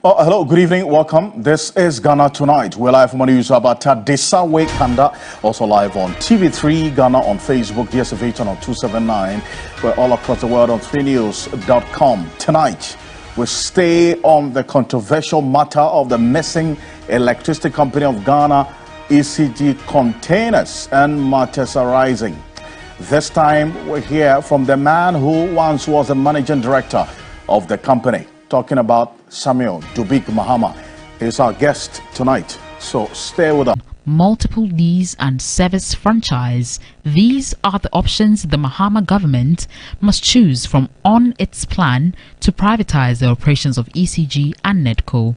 Oh, hello, good evening, welcome. This is Ghana Tonight. We're live from Abata Desawe Kanda, also live on TV3 Ghana on Facebook, DSFH on 279. We're all across the world on 3news.com. Tonight, we stay on the controversial matter of the missing electricity company of Ghana, ECG containers, and matters arising. This time, we hear from the man who once was the managing director of the company, talking about Samuel Dubik Mahama. He's our guest tonight, so stay with us. Multiple lease and service franchise. These are the options the Mahama government must choose from on its plan to privatize the operations of ECG and NEDCO.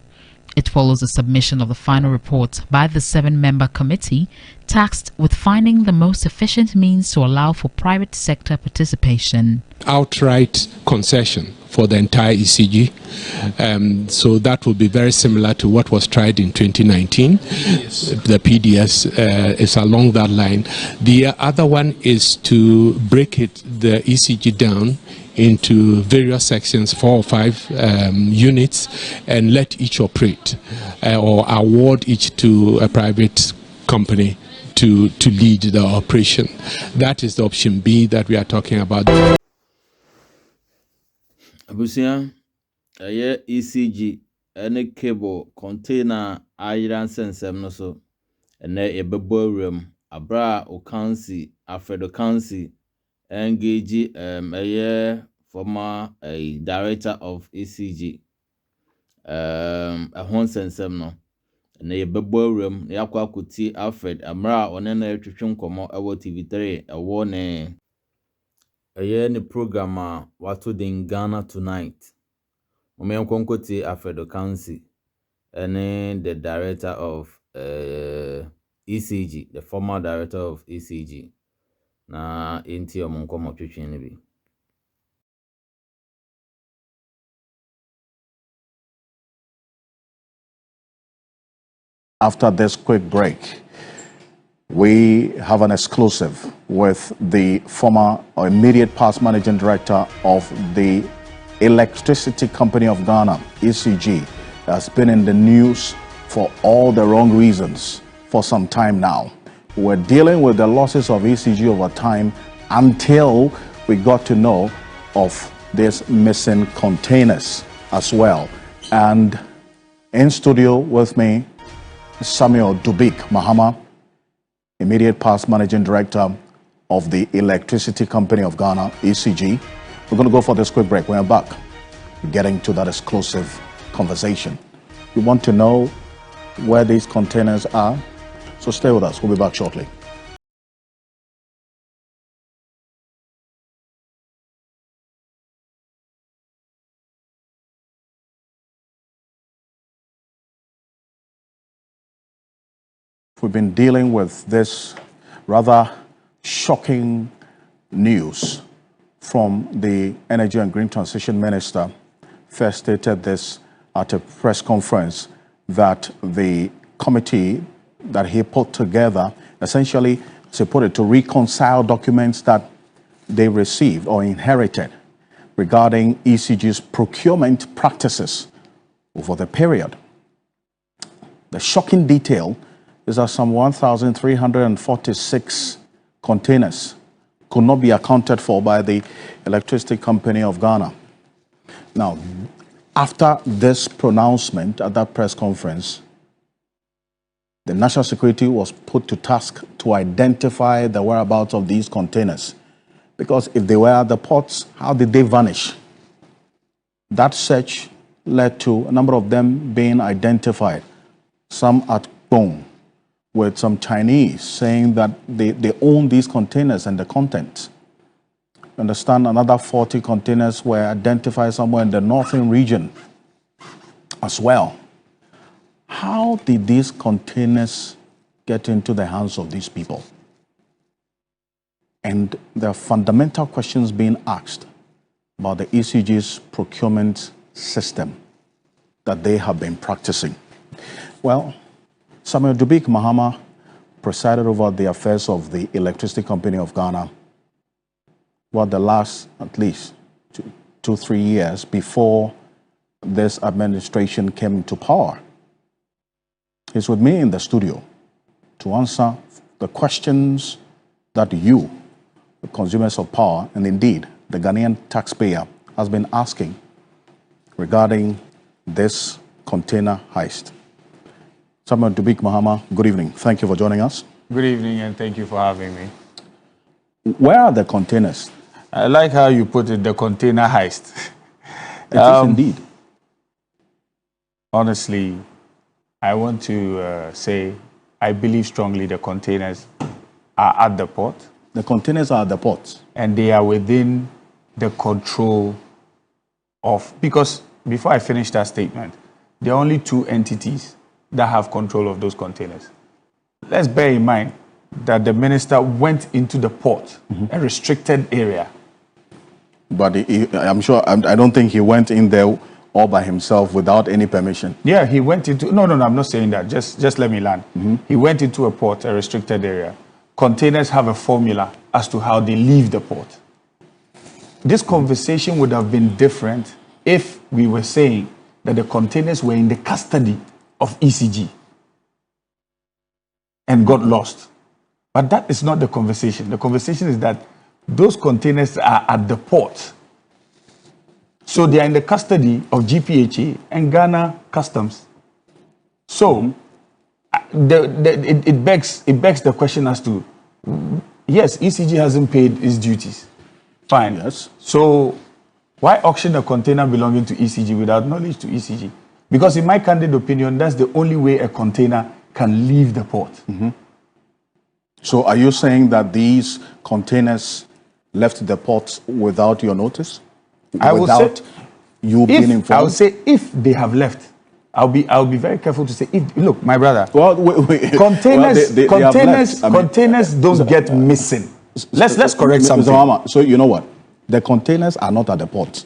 It follows the submission of the final report by the 7-member committee tasked with finding the most efficient means to allow for private sector participation. Outright concession for the entire ECG. So that will be very similar to what was tried in 2019. The PDS is along that line. The other one is to break the ECG down into various sections, 4 or 5 units, and let each operate or award each to a private company to lead the operation. That is the option B that we are talking about. Abusia, ECG, any cable, container, iron sensem no so, and a bebo room, abra o council, Alfredo council, engage former director of ECG, a hon sensem no, and a bebo room, yakwa kuti Alfred, amra on an electrician como awo TV3, a warning. The program watu in Ghana Tonight. Umeonkonkoti Alfredo Council and the director of ECG, the former director of ECG. Na inti omunkomo chuchinibi. After this quick break, we have an exclusive with the former or immediate past managing director of the Electricity Company of Ghana, ECG, that's been in the news for all the wrong reasons for some time now. We're dealing with the losses of ECG over time until we got to know of these missing containers as well. And in studio with me, Samuel Dubik Mahama, immediate past managing director of the Electricity Company of Ghana, ECG. We're going to go for this quick break. When we're back, getting to that exclusive conversation. You want to know where these containers are? So stay with us. We'll be back shortly. We've been dealing with this rather shocking news from the Energy and Green Transition Minister. First stated this at a press conference that the committee that he put together, essentially, as he put it, to reconcile documents that they received or inherited regarding ECG's procurement practices over the period. The shocking detail is that some 1,346 containers could not be accounted for by the Electricity Company of Ghana. Now, after this pronouncement at that press conference, the National Security was put to task to identify the whereabouts of these containers. Because if they were at the ports, how did they vanish? That search led to a number of them being identified, some at Bong, with some Chinese saying that they own these containers and the contents. Understand, another 40 containers were identified somewhere in the northern region as well. How did these containers get into the hands of these people? And there are fundamental questions being asked about the ECG's procurement system that they have been practicing. Well, Samuel Dubik Mahama presided over the affairs of the Electricity Company of Ghana for the last at least 2-3 years before this administration came to power. He's with me in the studio to answer the questions that you, the consumers of power, and indeed the Ghanaian taxpayer, has been asking regarding this container heist. Samuel Dubik, Mahama, good evening. Thank you for joining us. Good evening, and thank you for having me. Where are the containers? I like how you put it, the container heist. It is indeed. Honestly, I want to say I believe strongly the containers are at the port. The containers are at the ports. And they are within the control of, because before I finish that statement, there are only two entities that have control of those containers. Let's bear in mind that the minister went into the port, a restricted area. But I'm sure, I don't think he went in there all by himself without any permission. Yeah, he went into, no, I'm not saying that. Just let me land. He went into a port, a restricted area. Containers have a formula as to how they leave the port. This conversation would have been different if we were saying that the containers were in the custody of ECG and got lost. But that is not the conversation. The conversation is that those containers are at the port. So they are in the custody of GPHA and Ghana Customs. So it begs the question as to, yes, ECG hasn't paid its duties. Fine. Yes. So why auction a container belonging to ECG without knowledge to ECG? Because in my candid opinion, that's the only way a container can leave the port. So are you saying that these containers left the port without your notice? Without you being informed? I would say if they have left, I'll be very careful to say, if, look, my brother, well, wait. Containers, They containers don't get missing. Let's correct something. Mahama, so you know what? The containers are not at the port.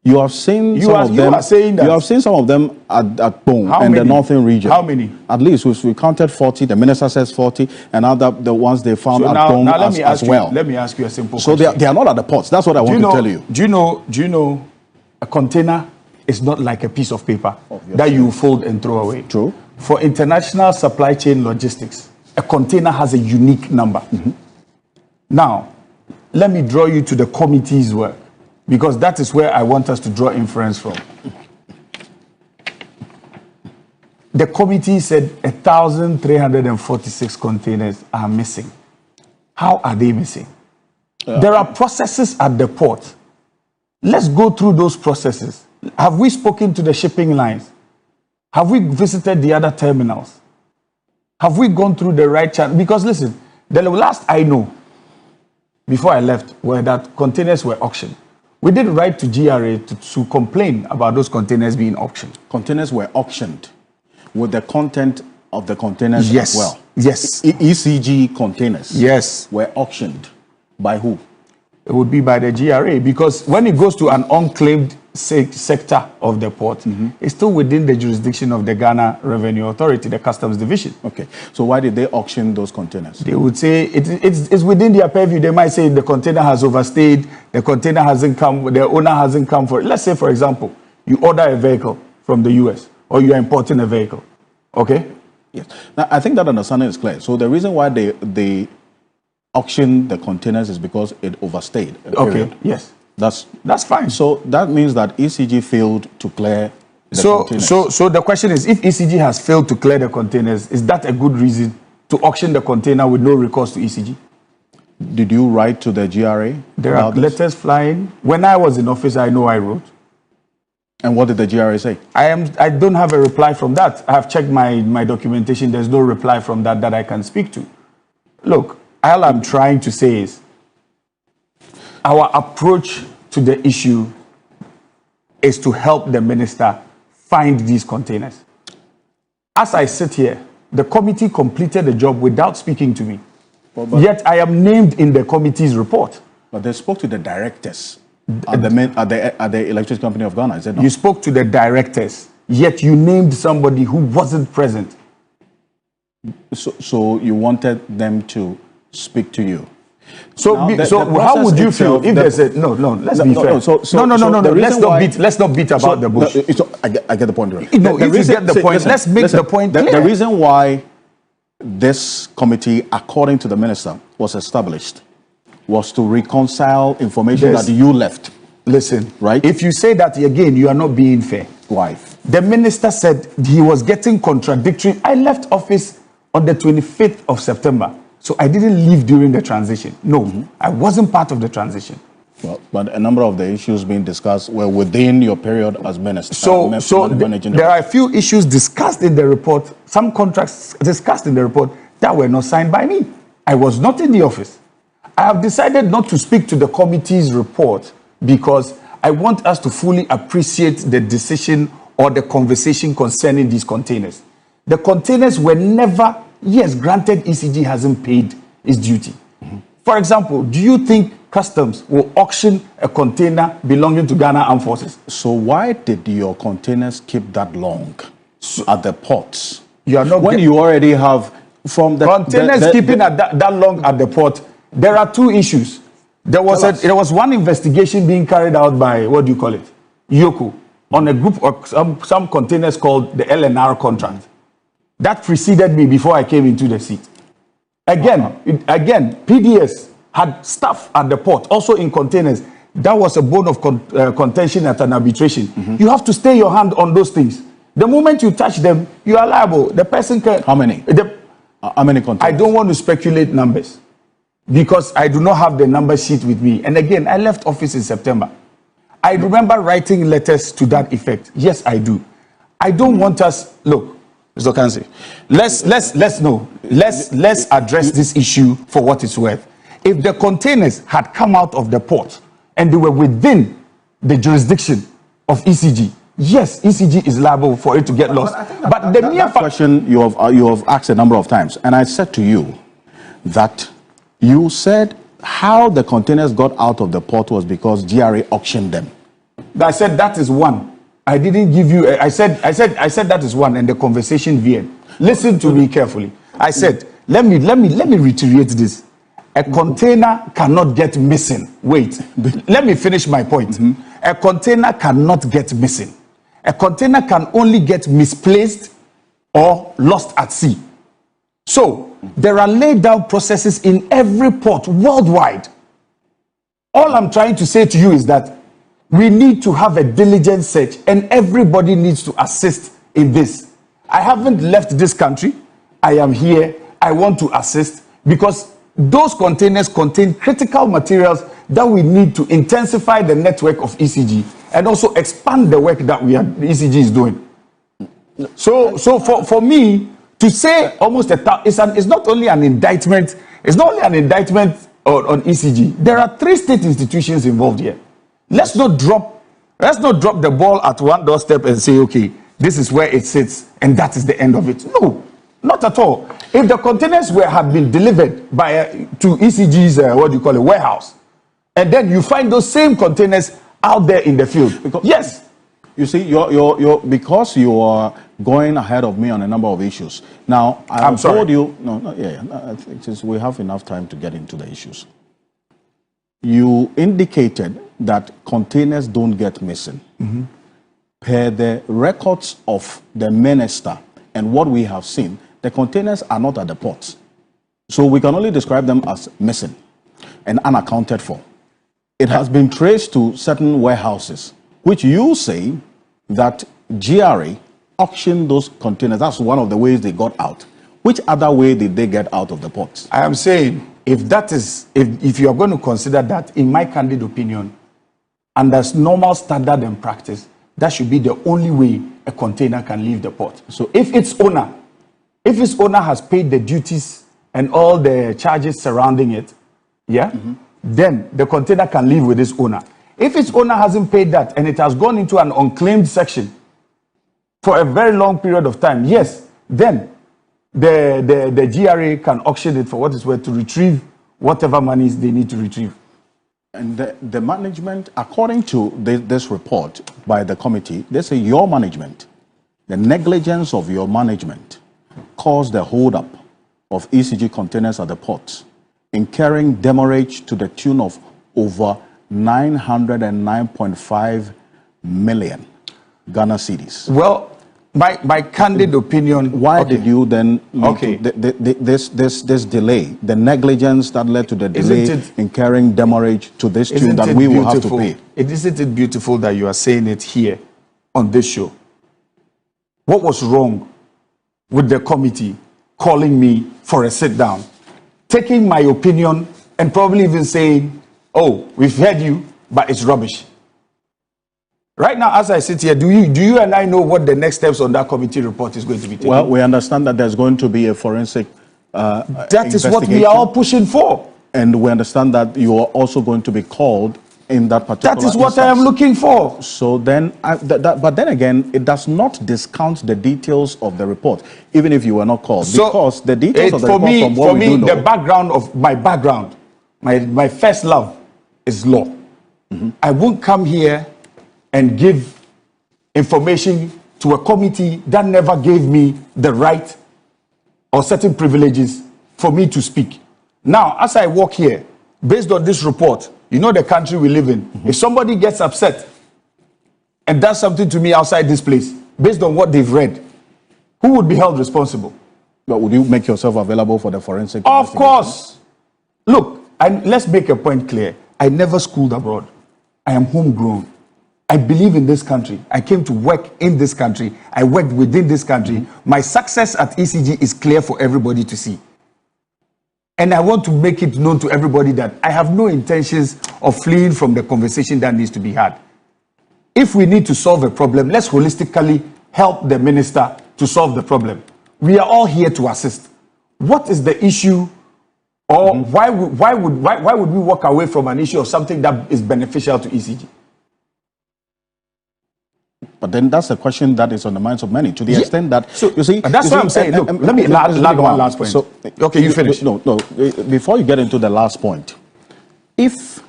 You have seen some of them. You are saying that. You have seen some of them at Bone and the northern region. How many? At least we counted 40. The minister says 40, and the ones they found at Bone as well. Let me ask you a simple question. So they are not at the ports. That's what I want to tell you. Do you know a container is not like a piece of paper that you fold and throw away. True. For international supply chain logistics, a container has a unique number. Now, let me draw you to the committee's work, because that is where I want us to draw inference from. The committee said 1,346 containers are missing. How are they missing? There are processes at the port. Let's go through those processes. Have we spoken to the shipping lines? Have we visited the other terminals? Have we gone through the right channel? Because listen, the last I know, before I left, were that containers were auctioned. We did write to GRA to complain about those containers being auctioned. Containers were auctioned with the content of the containers as well. Yes. ECG containers. Yes. Were auctioned by who? It would be by the GRA, because when it goes to an unclaimed sector of the port, it's still within the jurisdiction of the Ghana Revenue Authority, the Customs Division. Okay. So why did they auction those containers? They would say it's within their purview. They might say the container has overstayed, the container hasn't come, the owner hasn't come for it. Let's say, for example, you order a vehicle from the US, or you are importing a vehicle. Okay? Yes. Now, I think that understanding is clear. So the reason why they auction the containers is because it overstayed. Okay, yes. That's fine. So that means that ECG failed to clear the containers. So the question is, if ECG has failed to clear the containers, is that a good reason to auction the container with no recourse to ECG? Did you write to the GRA? There are letters flying. When I was in office, I know I wrote. And what did the GRA say? I don't have a reply from that. I have checked my documentation. There's no reply from that I can speak to. Look, all I'm trying to say is our approach to the issue is to help the minister find these containers. As I sit here, the committee completed the job without speaking to me. Yet I am named in the committee's report. But they spoke to the directors at the Electricity Company of Ghana, is it not? You spoke to the directors, yet you named somebody who wasn't present. So you wanted them to speak to you. So, how would you feel if there's a let's be fair. Let's not beat about the bush. I get the point. Right? No, if you get the point, let's make the point clear. The reason why this committee, according to the minister, was established was to reconcile information that you left. Listen, right? If you say that again, you are not being fair. Why? The minister said he was getting contradictory. I left office on the 25th of September. So I didn't leave during the transition. No, I wasn't part of the transition. Well, but a number of the issues being discussed were within your period as minister. There are a few issues discussed in the report, some contracts discussed in the report that were not signed by me. I was not in the office. I have decided not to speak to the committee's report because I want us to fully appreciate the decision or the conversation concerning these containers. The containers were never, yes, granted ECG hasn't paid its duty. For example, do you think customs will auction a container belonging to Ghana Armed Forces? So why did your containers keep that long at the ports? You are not when you already have from the containers keeping at that long at the port. There are two issues. There was one investigation being carried out by, what do you call it, Yoko, on a group of some containers called the LNR contract. That preceded me before I came into the seat. Again, PDS had staff at the port, also in containers. That was a bone of contention at an arbitration. You have to stay your hand on those things. The moment you touch them, you are liable. The person can... How many? How many containers? I don't want to speculate numbers because I do not have the number sheet with me. And again, I left office in September. I remember writing letters to that effect. Yes, I do. I don't want us... Look, Mr. Kansi, let's address this issue for what it's worth. If the containers had come out of the port and they were within the jurisdiction of ECG, yes, ECG is liable for it to get lost. But the mere question you have asked a number of times, and I said to you that you said how the containers got out of the port was because GRA auctioned them. I said that is one. I didn't give you. I said that is one, and the conversation veered. Listen to me carefully. I said, let me reiterate this. A container cannot get missing. Wait, let me finish my point. A container cannot get missing. A container can only get misplaced or lost at sea. So there are laid down processes in every port worldwide. All I'm trying to say to you is that we need to have a diligent search, and everybody needs to assist in this. I haven't left this country. I am here. I want to assist because those containers contain critical materials that we need to intensify the network of ECG and also expand the work that the ECG is doing. So for me to say almost it's not only an indictment. It's not only an indictment on ECG. There are 3 state institutions involved here. Let's not drop the ball at one doorstep and say, okay, this is where it sits and that is the end of it. No, not at all. If the containers had been delivered to ECG's warehouse, and then you find those same containers out there in the field, yes. You see, because you are going ahead of me on a number of issues. Now, I'm sorry. Told you, we have enough time to get into the issues. You indicated that containers don't get missing. Per the records of the minister and what we have seen, the containers are not at the ports. So we can only describe them as missing and unaccounted for. It has been traced to certain warehouses, which you say that GRA auctioned those containers. That's one of the ways they got out. Which other way did they get out of the ports? I am saying, if you are going to consider that, in my candid opinion, and as normal standard and practice, that should be the only way a container can leave the port. So if its owner has paid the duties and all the charges surrounding it, then the container can leave with its owner. If its owner hasn't paid that and it has gone into an unclaimed section for a very long period of time, yes, then the GRA can auction it for what it's worth to retrieve whatever monies they need to retrieve. And the management, according to this report by the committee, they say your management, the negligence of your management caused the hold-up of ECG containers at the ports. incurring demurrage to the tune of over 909.5 million Ghana cedis. Well, my candid opinion. Why did you then lead to this delay, the negligence that led to the delay, incurring demurrage to this tune that we will have to pay? Isn't it beautiful that you are saying it here on this show? What was wrong with the committee calling me for a sit down, taking my opinion and probably even saying, oh, we've heard you, but it's rubbish? Right now, as I sit here, do you and I know what the next steps on that committee report is going to be taken? Well, we understand that there's going to be a forensic that is what we are all pushing for. And we understand that you are also going to be called in that particular That is what I am looking for. So then, but then again, it does not discount the details of the report, even if you were not called. So because the details of the report, from what we do know, the background of my background, my first love is law. Mm-hmm. I won't come here and give information to a committee that never gave me the right or certain privileges for me to speak. Now, as I walk here, based on this report, you know the country we live in. Mm-hmm. If somebody gets upset and does something to me outside this place, based on what they've read, who would be held responsible? But would you make yourself available for the forensic? Of course. Look, let's make a point clear. I never schooled abroad. I am homegrown. I believe in this country. I came to work in this country. I worked within this country. Mm-hmm. My success at ECG is clear for everybody to see. And I want to make it known to everybody that I have no intentions of fleeing from the conversation that needs to be had. If we need to solve a problem, let's holistically help the minister to solve the problem. We are all here to assist. What is the issue? Or mm-hmm. why would we walk away from an issue of something that is beneficial to ECG? But then that's the question that is on the minds of many, to the extent that, so, you see, that's what I'm saying. Look, let me add one last point. So, okay, you finish. No, before you get into the last point, if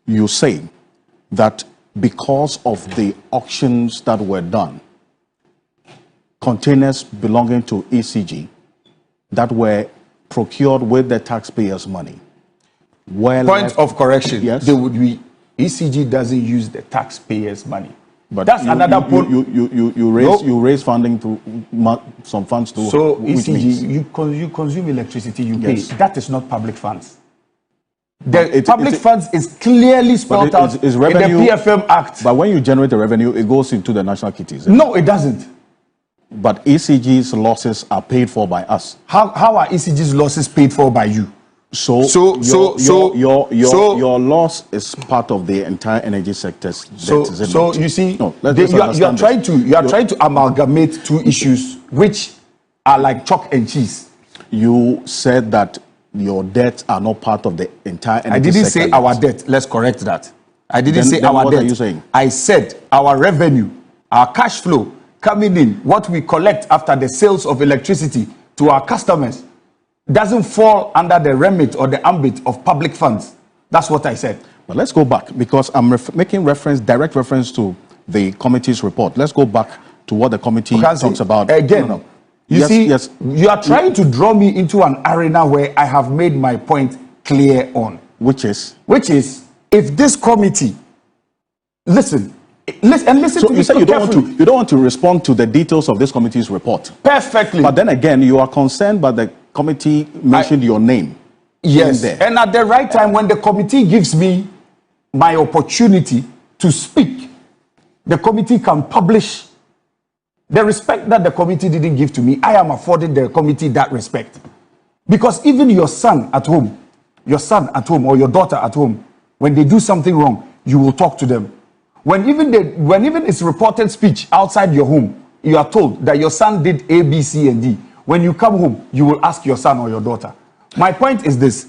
you say that because of the auctions that were done, containers belonging to ECG that were procured with the taxpayers' money, point of correction, yes, they would be, ECG doesn't use the taxpayers' money. But that's another point. You raise funding to some funds to. So ECG, you consume electricity, you pay. That is not public funds. The public funds is clearly spelled out in the PFM Act. But when you generate the revenue, it goes into the national kitties. No, it doesn't. But ECG's losses are paid for by us. How are ECG's losses paid for by you? So your loss is part of the entire energy sector's debt. So you see, you are trying to amalgamate two issues which are like chalk and cheese. You said that your debts are not part of the entire energy sector. I didn't say our debt. Let's correct that. I didn't say our debt. What are you saying? I said our revenue, our cash flow coming in, what we collect after the sales of electricity to our customers, doesn't fall under the remit or the ambit of public funds. That's what I said. But let's go back, because I'm making direct reference to the committee's report. Let's go back to what the committee talks about. Again, you are trying to draw me into an arena where I have made my point clear on. Which is, if this committee, listen so you say you don't want to respond to the details of this committee's report. Perfectly. But then again, you are concerned by the committee mentioned your name. Yes, and at the right time, when the committee gives me my opportunity to speak, the committee can publish the respect that the committee didn't give to me. I am affording the committee that respect. Because even your son at home or your daughter at home, when they do something wrong, you will talk to them. When even it's reported speech outside your home, you are told that your son did A, B, C, and D. When you come home, you will ask your son or your daughter. My point is this.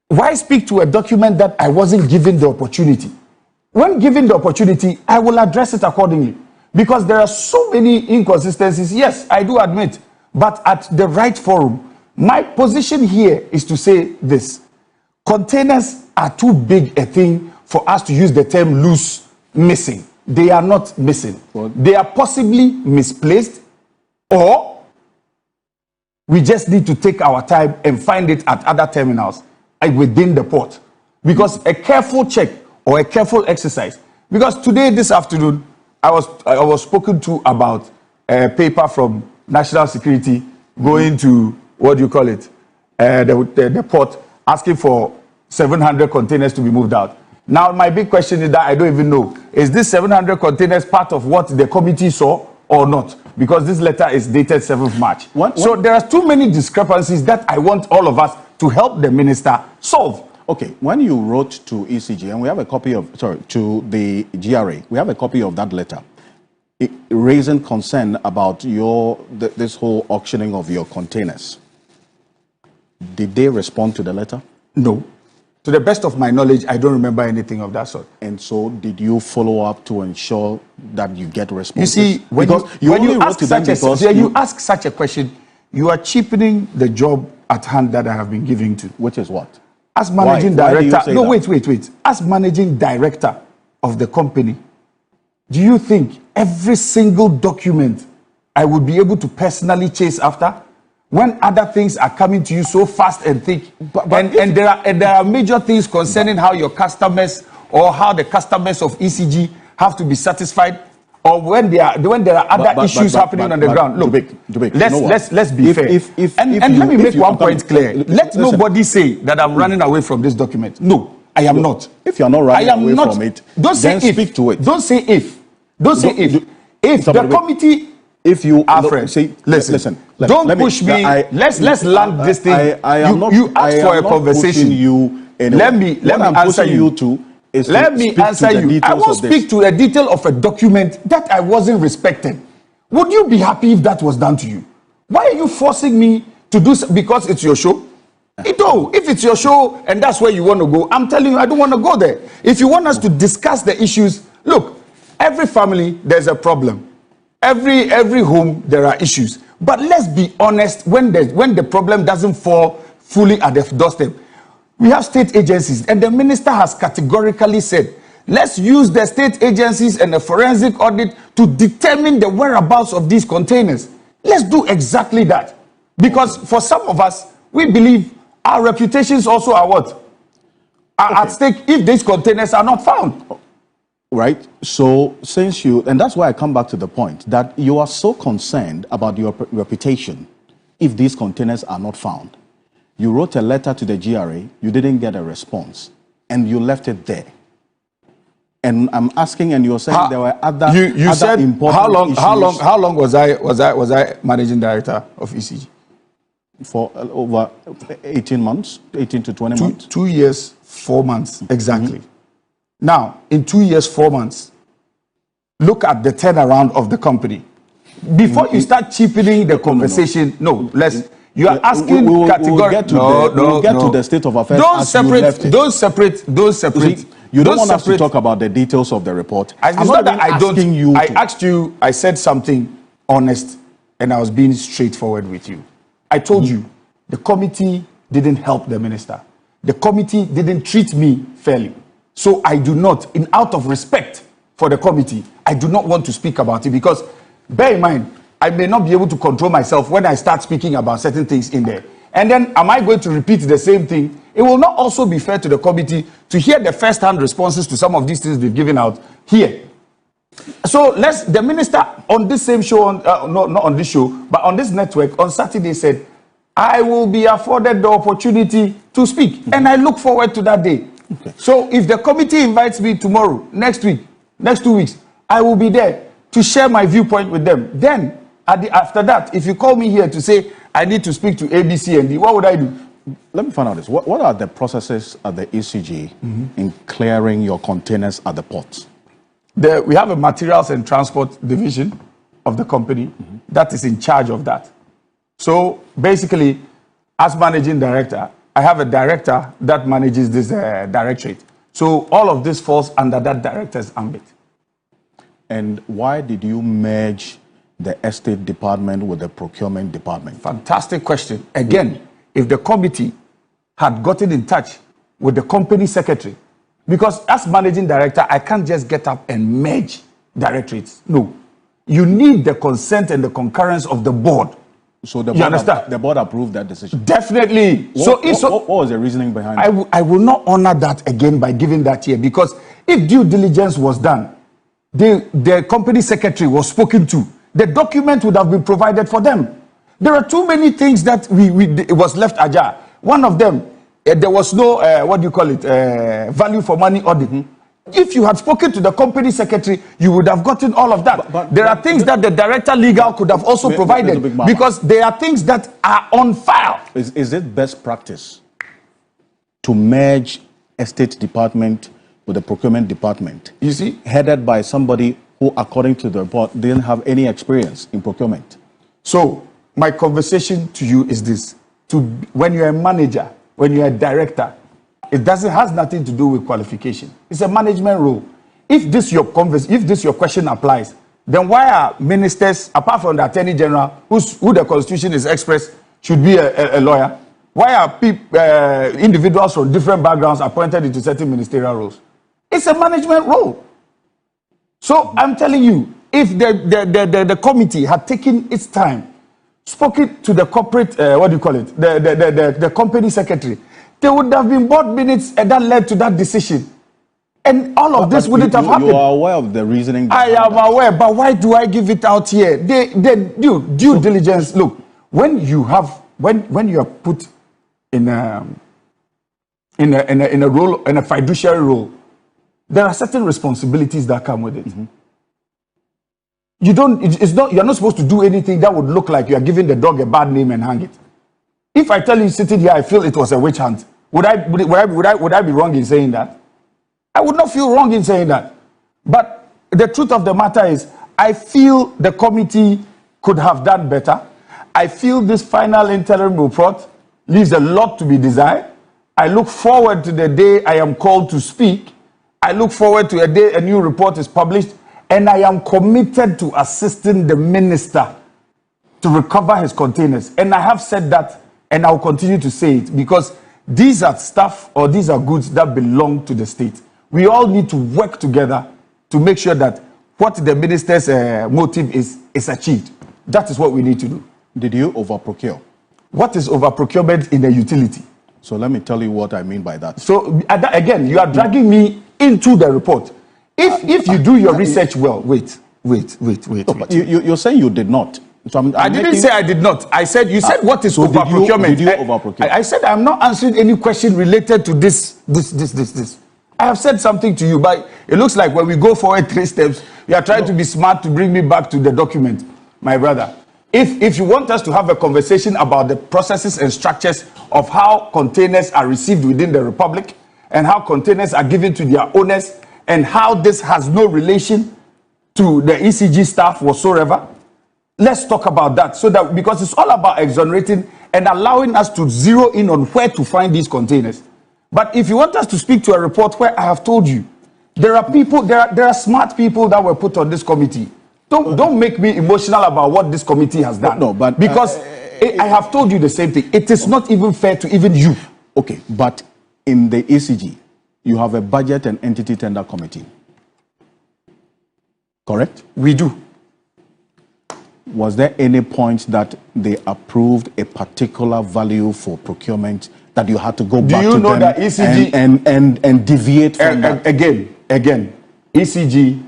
Why speak to a document that I wasn't given the opportunity? When given the opportunity, I will address it accordingly. Because there are so many inconsistencies. Yes, I do admit. But at the right forum, my position here is to say this. Containers are too big a thing for us to use the term loose, missing. They are not missing. They are possibly misplaced, or We just need to take our time and find it at other terminals within the port. Because a careful check or a careful exercise, because today, this afternoon, I was spoken to about a paper from National Security going to, what do you call it, the port, asking for 700 containers to be moved out. Now, my big question is that I don't even know, is this 700 containers part of what the committee saw or not? Because this letter is dated 7th March. So there are too many discrepancies that I want all of us to help the minister solve. Okay, when you wrote to ECG, and we have a copy of, to the GRA, we have a copy of that letter, raising concern about this whole auctioning of your containers. Did they respond to the letter? No. To the best of my knowledge, I don't remember anything of that sort. And so, did you follow up to ensure that you get responses? You see, when you ask such a question, you are cheapening the job at hand that I have been giving to. Which is what? As managing director, no, wait. As managing director of the company, do you think every single document I would be able to personally chase after? When other things are coming to you so fast and thick, and there are major things concerning how your customers or how the customers of ECG have to be satisfied, or when there are other issues happening on the ground. Look, Dubik, let's be fair. And let me make one point clear. Let nobody say that I'm running away from this document. No, I am not. If you're not running away from it, then speak to it. Don't say if. Don't say if. If the committee. If you listen, don't push me. Let's land this thing. You asked for a conversation. Let me answer you. Let me answer you. I won't speak to the detail of a document that I wasn't respecting. Would you be happy if that was done to you? Why are you forcing me to do so? Because it's your show? If it's your show and that's where you want to go, I'm telling you, I don't want to go there. If you want us to discuss the issues, look, every family, there's a problem. Every home, there are issues. But let's be honest, when the problem doesn't fall fully at the doorstep, we have state agencies, and the minister has categorically said, let's use the state agencies and a forensic audit to determine the whereabouts of these containers. Let's do exactly that. Because for some of us, we believe our reputations also are what? Are at stake if these containers are not found. Right. So since and that's why I come back to the point that you are so concerned about your reputation if these containers are not found. You wrote a letter to the GRA, you didn't get a response, and you left it there. And I'm asking, and you're saying there were other important issues. How long was I managing director of ECG? For over 18 months, 18 to 20 months. 2 years, 4 months, exactly. Now, in 2 years, 4 months, look at the turnaround of the company. Before you start cheapening the conversation, you are asking categorically. We'll get to the state of affairs. Don't separate. You don't want us to talk about the details of the report. I asked you, I said something honest, and I was being straightforward with you. I told you, the committee didn't help the minister. The committee didn't treat me fairly. So I do not, out of respect for the committee, I do not want to speak about it, because bear in mind, I may not be able to control myself when I start speaking about certain things in there. And then am I going to repeat the same thing? It will not also be fair to the committee to hear the first-hand responses to some of these things we've given out here. So the minister on this same show, not on this show, but on this network on Saturday said, I will be afforded the opportunity to speak. And I look forward to that day. Okay. So if the committee invites me tomorrow, next week, next 2 weeks, I will be there to share my viewpoint with them. Then, after that, if you call me here to say I need to speak to A, B, C, and D, what would I do? Let me find out this. What are the processes at the ECG in clearing your containers at the ports? We have a materials and transport division of the company that is in charge of that. So basically, as managing director, I have a director that manages this directorate. So all of this falls under that director's ambit. And why did you merge the estate department with the procurement department? Fantastic question. Again, if the committee had gotten in touch with the company secretary, because as managing director, I can't just get up and merge directorates. No. You need the consent and the concurrence of the board So the You understand? The board approved that decision. Definitely. What was the reasoning behind it? I will not honor that again by giving that here, because if due diligence was done, the company secretary was spoken to, the document would have been provided for them. There are too many things that it was left ajar. One of them, there was no value for money audit. If you had spoken to the company secretary, you would have gotten all of that. But there are things that the director legal could have also provided, because there are things that are on file. Is it best practice to merge estate department with the procurement department? You see, headed by somebody who, according to the report, didn't have any experience in procurement. So my conversation to you is this: when you're a manager, when you're a director, it has nothing to do with qualification. It's a management role. If this your question applies, then why are ministers, apart from the Attorney General, who the Constitution is expressed, should be a lawyer? Why are individuals from different backgrounds appointed into certain ministerial roles? It's a management role. So I'm telling you, if the committee had taken its time, spoken to the corporate, the company secretary, there would have been board minutes and that led to that decision. And all of this wouldn't have happened. You are aware of the reasoning? I am aware, but why do I give it out here? Due diligence. Look, when you are put in a role, in a fiduciary role, there are certain responsibilities that come with it. You're not supposed to do anything that would look like you are giving the dog a bad name and hang it. If I tell you sitting here, I feel it was a witch hunt, would I be wrong in saying that? I would not feel wrong in saying that. But the truth of the matter is, I feel the committee could have done better. I feel this final interim report leaves a lot to be desired. I look forward to the day I am called to speak. I look forward to a day a new report is published, and I am committed to assisting the minister to recover his containers. And I have said that, and I'll continue to say it, because these are stuff, or these are goods that belong to the state. We all need to work together to make sure that what the minister's motive is achieved. That is what we need to do. Did you overprocure? What is overprocurement in a utility? So let me tell you what I mean by that. So again, you are dragging me into the report. If you do your research well, wait. But you're saying you did not. So I didn't say I did not. I said, you said what is so overprocurement? Did you overprocure? I said I'm not answering any question related to this. I have said something to you, but it looks like when we go forward 3 steps, you are trying to be smart to bring me back to the document. My brother, if you want us to have a conversation about the processes and structures of how containers are received within the Republic, and how containers are given to their owners, and how this has no relation to the ECG staff whatsoever, let's talk about that, because it's all about exonerating and allowing us to zero in on where to find these containers. But if you want us to speak to a report where I have told you, there are smart people that were put on this committee. Don't make me emotional about what this committee has done. No, but because I have told you the same thing. It is not even fair to even you. Okay, but in the ECG, you have a budget and entity tender committee. Correct? We do. Was there any point that they approved a particular value for procurement that you had to go back to them? Do you know that ECG and deviate from that? Again, ECG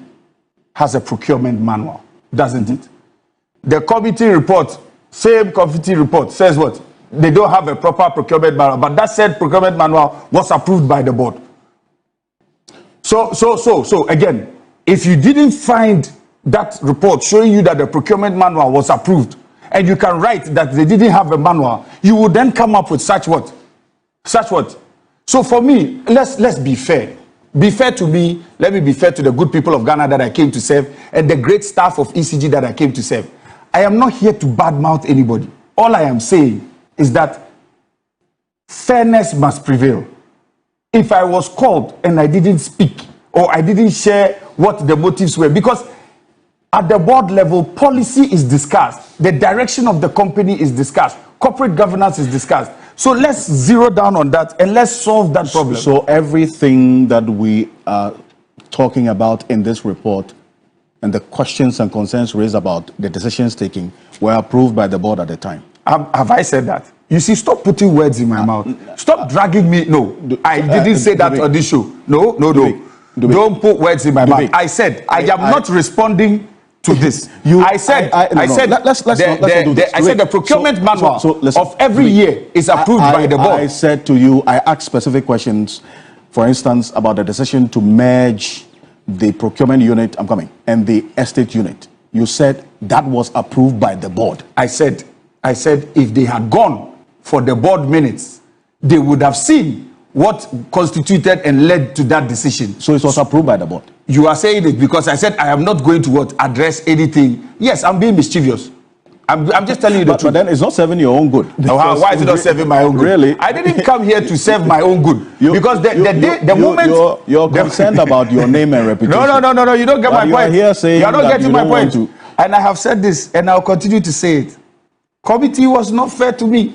has a procurement manual, doesn't it? The committee report, same committee report, says what? They don't have a proper procurement manual, but that said procurement manual was approved by the board. So again, if you didn't find that report showing you that the procurement manual was approved, and you can write that they didn't have a manual, you would then come up with such what? So for me, let's be fair. Be fair to me. Let me be fair to the good people of Ghana that I came to serve, and the great staff of ECG that I came to serve. I am not here to badmouth anybody. All I am saying is that fairness must prevail. If I was called and I didn't speak, or I didn't share what the motives were, because at the board level, policy is discussed, the direction of the company is discussed, corporate governance is discussed. So let's zero down on that and let's solve that problem. So everything that we are talking about in this report and the questions and concerns raised about the decisions taken were approved by the board at the time. Have I said that? You see, stop putting words in my mouth. Stop dragging me. No, I didn't say that on this show. No. Don't put words in my mouth. I said I am not responding to this. I said the procurement manual of every year is approved by the board. I said to you, I asked specific questions, for instance, about the decision to merge the procurement unit, and the estate unit. You said that was approved by the board. I said if they had gone for the board minutes, they would have seen what constituted and led to that decision. So it was approved by the board. You are saying it because I said I am not going to address anything. Yes, I'm being mischievous. I'm just telling you the truth. But then it's not serving your own good. Why is it not serving my own good? Really? I didn't come here to serve my own good. Because the moment you're concerned about your name and reputation. No. You don't get my point. Here saying you're not getting my point. To... And I have said this, and I'll continue to say it. Committee was not fair to me.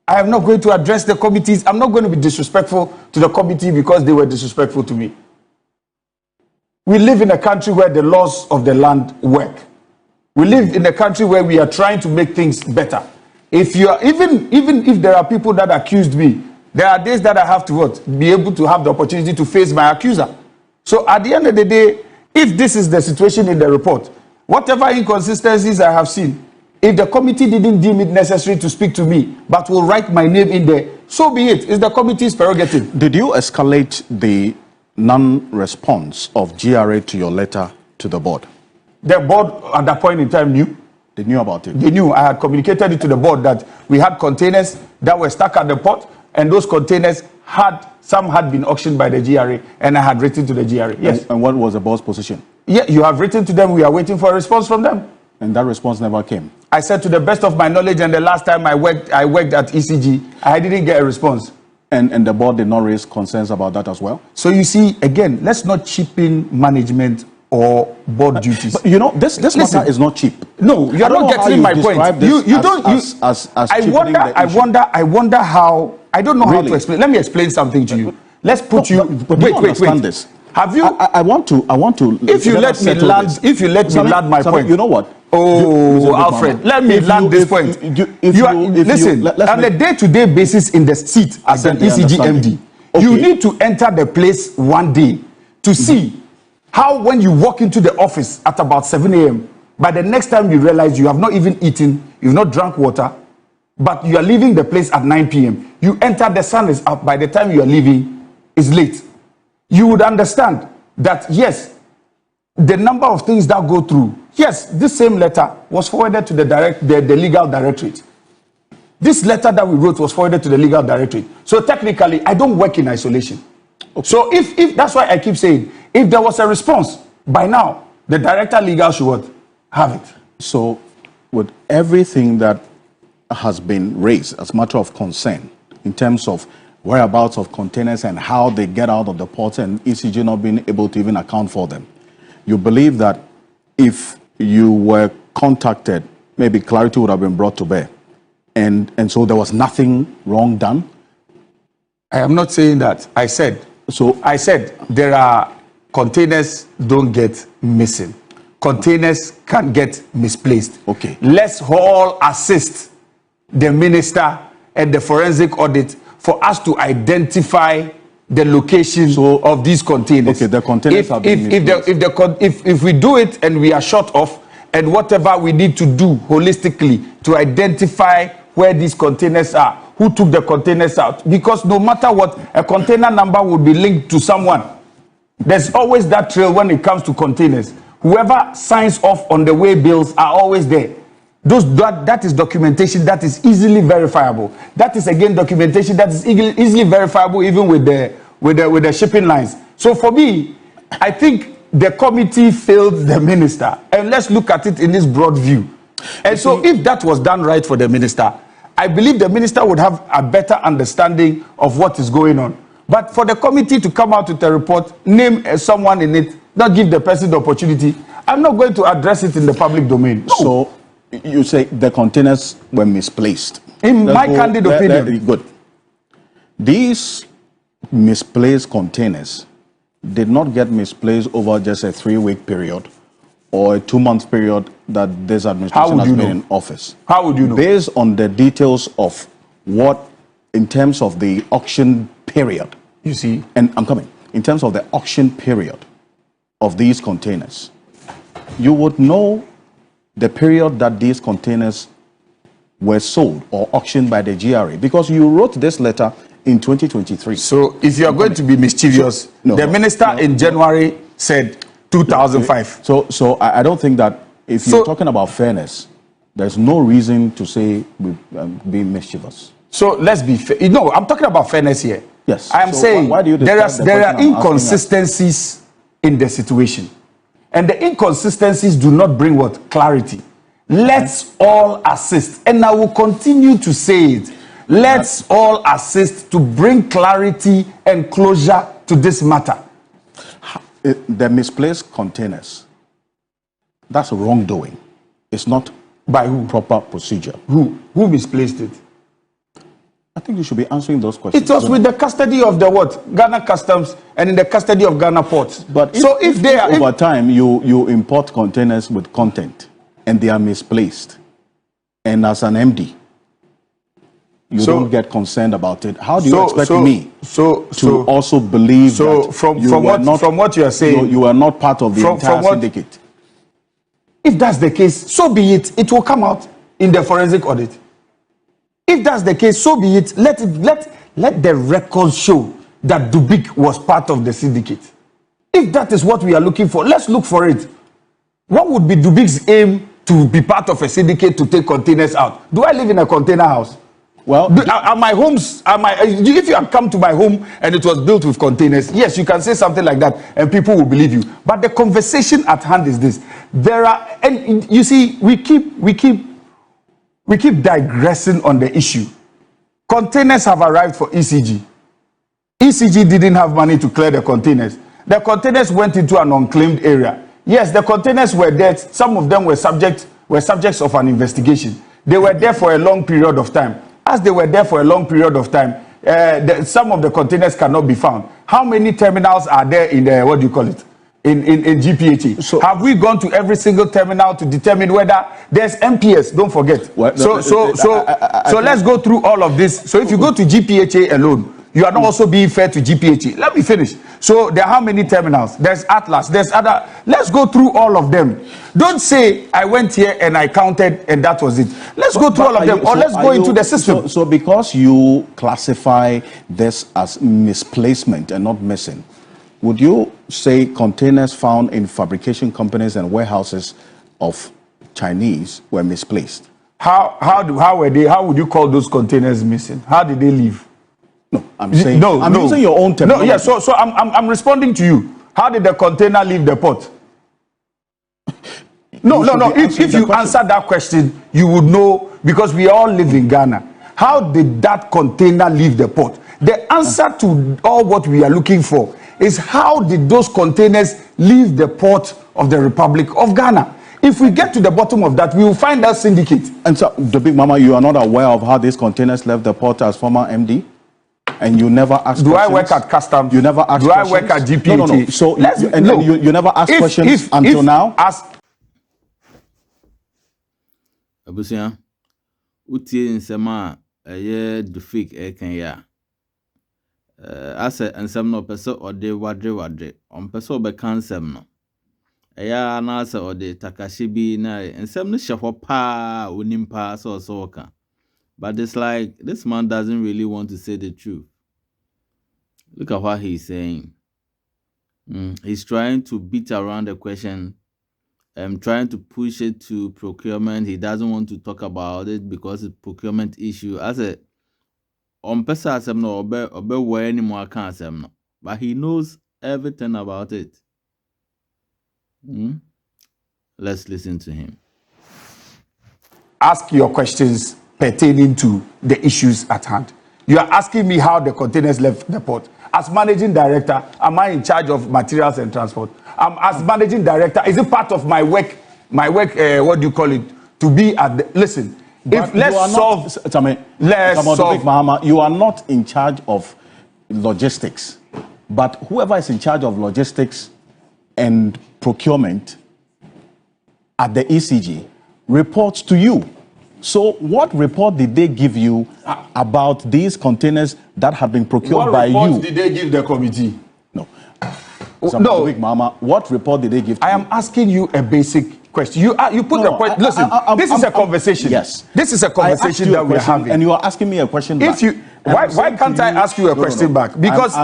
I am not going to address the committees. I'm not going to be disrespectful to the committee because they were disrespectful to me. We live in a country where the laws of the land work. We live in a country where we are trying to make things better. If you are even if there are people that accused me, there are days that I have to be able to have the opportunity to face my accuser. So at the end of the day, if this is the situation in the report, whatever inconsistencies I have seen, if the committee didn't deem it necessary to speak to me, but will write my name in there, so be it. It's the committee's prerogative. Did you escalate the non-response of GRA to your letter to the board? The board at that point in time knew. They knew about it? They knew. I had communicated it to the board that we had containers that were stuck at the port, and those containers some had been auctioned by the GRA, and I had written to the GRA. Yes. And what was the board's position? Yeah, you have written to them. We are waiting for a response from them. And that response never came? I said to the best of my knowledge, and the last time I worked at ECG, I didn't get a response. And the board did not raise concerns about that as well? So you see, again, let's not cheapen management or board duties. But you know, this matter is not cheap. No, you are not getting my point. I wonder how. I don't know how to explain. Let me explain something to you. Let's put you. Wait. This. Have you? I want to. If you let me land my point. You know what? Oh, Alfred, let me land this point. Listen, on a day-to-day basis in the seat as an ECG MD, you need to enter the place one day to see how when you walk into the office at about 7 a.m., by the next time you realize you have not even eaten, you've not drank water, but you are leaving the place at 9 p.m. You enter, the sun is up. By the time you are leaving, it's late. You would understand that, yes, the number of things that go through. Yes, this same letter was forwarded to the legal directorate. This letter that we wrote was forwarded to the legal directorate. So technically, I don't work in isolation. Okay. So if that's why I keep saying, if there was a response, by now, the director legal should have it. So with everything that has been raised as a matter of concern in terms of whereabouts of containers and how they get out of the port and ECG not being able to even account for them, you believe that if you were contacted, maybe clarity would have been brought to bear, and so there was nothing wrong done? I am not saying that. I said there are containers don't get missing. Containers can get misplaced. Okay. Let's all assist the minister and the forensic audit for us to identify the location of these containers. Okay, the containers have been if we do it and we are short of, and whatever we need to do holistically to identify where these containers are, who took the containers out, because no matter what, a container number would be linked to someone. There's always that trail when it comes to containers. Whoever signs off on the way bills are always there. That is documentation that is easily verifiable. That is again documentation that is easily verifiable even with the shipping lines. So for me, I think the committee failed the minister, and let's look at it in this broad view. And so if that was done right for the minister, I believe the minister would have a better understanding of what is going on. But for the committee to come out with a report, name someone in it, not give the person the opportunity, I'm not going to address it in the public domain. No. So you say the containers were misplaced. In my candid opinion. Good. These misplaced containers did not get misplaced over just a 3-week period or a 2-month period that this administration has been in office. How would you know? Based on the details of what, in terms of the auction period. You see? And I'm coming. In terms of the auction period of these containers, you would know the period that these containers were sold or auctioned by the GRA, because you wrote this letter in 2023. So if you are going to be mischievous, the minister in January said 2005. So I don't think that if you're talking about fairness, there's no reason to say being mischievous. So let's be fair. No, I'm talking about fairness here. Yes. I am saying why do you there are inconsistencies in the situation. And the inconsistencies do not bring what? Clarity. Let's all assist. And I will continue to say it. Let's all assist to bring clarity and closure to this matter. The misplaced containers, that's wrongdoing. It's not by who? Proper procedure. Who misplaced it? I think you should be answering those questions. It was with the custody of the what? Ghana Customs and in the custody of Ghana ports. But if over time you import containers with content and they are misplaced, and as an MD, you don't get concerned about it, how do you expect me to also believe that from what you are saying, you are not part of the entire syndicate? If that's the case, so be it. It will come out in the forensic audit. If that's the case, so be it. Let the records show that Dubik was part of the syndicate. If that is what we are looking for, let's look for it. What would be Dubik's aim to be part of a syndicate to take containers out? Do I live in a container house? Well, are my homes, if you have come to my home and it was built with containers, yes, you can say something like that and people will believe you. But the conversation at hand is this. And you see, we keep digressing on the issue. Containers have arrived for ECG. ECG didn't have money to clear the containers. The containers went into an unclaimed area. Yes, the containers were there. Some of them were subjects of an investigation. They were there for a long period of time. As they were there for a long period of time, some of the containers cannot be found. How many terminals are there in the, what do you call it, in GPHA? So have we gone to every single terminal to determine whether there's MPS? Don't forget. Well, so let's go through all of this. So if you go to GPHA alone, you are not also being fair to GPHA. Let me finish. So there are how many terminals? There's Atlas, there's other. Let's go through all of them. Don't say I went here and I counted and that was it. Let's go through all of them, or let's go into the system. So because you classify this as misplacement and not missing, would you say containers found in fabrication companies and warehouses of Chinese were misplaced? How were they? How would you call those containers missing? How did they leave? No, I'm saying I'm using your own terminology. No, yeah, so I'm responding to you. How did the container leave the port? No. If you answer that question, you would know, because we all live in Ghana. How did that container leave the port? The answer to all what we are looking for is how did those containers leave the port of the Republic of Ghana? If we get to the bottom of that, we will find that syndicate. And so, Dubik Mama, you are not aware of how these containers left the port as former MD? And you never ask questions? Do I work at Customs? You never ask questions? Do I work at GPHA? No. So you never ask questions until now? Abusia, utie nsema eye Dubik eken ya. Ase nsem no pese ode wadre. On pese obeka nsem no. Eya na ase ode takashi bi na nsem no hye pa onimpa so ka. But it's like this man doesn't really want to say the truth. Look at what he's saying. He's trying to beat around the question. Trying to push it to procurement. He doesn't want to talk about it because it's procurement issue. As a pesa asem no obe where anymore can't asem no. But he knows everything about it. Let's listen to him. Ask your questions pertaining to the issues at hand. You are asking me how the containers left the port. As managing director, am I in charge of materials and transport? As managing director, is it part of my work, what do you call it, to be at the, listen, if let's solve, Mahama, you are not in charge of logistics, but whoever is in charge of logistics and procurement at the ECG reports to you. So what report did they give you about these containers that have been procured by you? What report did they give the committee? No. No. Mahama, what report did they give to you? I am asking you a basic question. You put the question. Listen, this is a conversation. Yes. This is a conversation that we're having. And you are asking me a question back. Why can't I ask you a question back? Because